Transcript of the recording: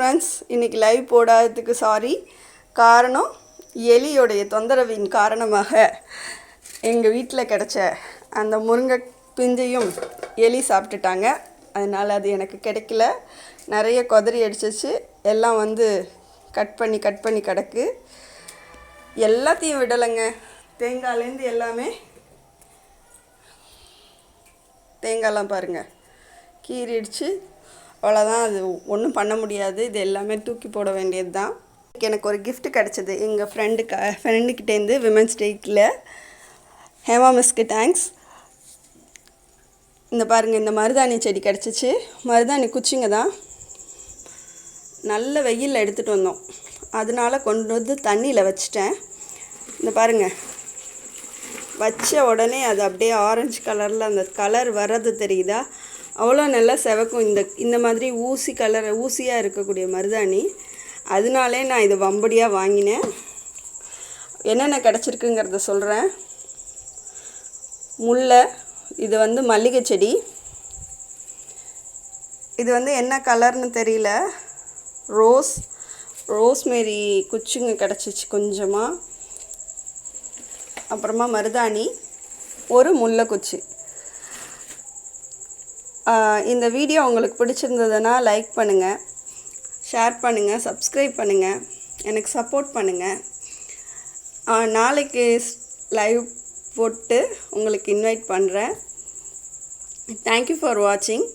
Friends, இன்றைக்கி live போடாததுக்கு sorry. காரணம், எலியோடைய தொந்தரவின் காரணமாக எங்கள் வீட்டில் கிடச்ச அந்த முருங்கை பிஞ்சையும் எலி சாப்பிட்டுட்டாங்க. அதனால் அது எனக்கு கிடைக்கல. நிறைய கொதறி அடிச்சிச்சு. எல்லாம் வந்து கட் பண்ணி கிடக்கு. எல்லாத்தையும் விடலைங்க. தேங்காய்லேருந்து எல்லாமே, தேங்காயெலாம் பாருங்கள் கீறிடுச்சு. அவ்வளோதான், அது ஒன்றும் பண்ண முடியாது. இது எல்லாமே தூக்கி போட வேண்டியது தான். எனக்கு ஒரு gift கிடச்சிது எங்கள் ஃப்ரெண்டுக்கிட்டேருந்து விமென்ஸ் டேக்கில். ஹேமா மிஸ்க்கு தேங்க்ஸ். இந்த பாருங்கள், இந்த மருதாணி செடி கிடச்சிச்சு. மருதாணி குச்சிங்க தான். நல்ல வெயிலில் எடுத்துகிட்டு வந்தோம். அதனால கொண்டு வந்து தண்ணியில் வச்சிட்டேன். இந்த பாருங்கள், வச்ச உடனே அது அப்படியே ஆரஞ்சு கலரில் அந்த கலர் வர்றது தெரியுதா? அவ்வளோ நல்லா செவக்கும். இந்த மாதிரி ஊசியாக இருக்கக்கூடிய மருதாணி. அதனாலே நான் இது வம்படியாக வாங்கினேன். என்னென்ன கிடச்சிருக்குங்கிறத சொல்கிறேன். முல்லை, இது வந்து மல்லிகை செடி. இது வந்து என்ன கலர்னு தெரியல. ரோஸ்மேரி குச்சிங்க கிடச்சிச்சு கொஞ்சமாக. அப்புறமா மருதாணி, ஒரு முல்லை குச்சி. இந்த வீடியோ உங்களுக்கு பிடிச்சிருந்ததுன்னா லைக் பண்ணுங்கள், ஷேர் பண்ணுங்கள், சப்ஸ்கிரைப் பண்ணுங்கள், எனக்கு சப்போர்ட் பண்ணுங்கள். நாளைக்கு லைவ் போட்டு உங்களுக்கு இன்வைட் பண்ணுறேன். தேங்க்யூ ஃபார் வாட்சிங்.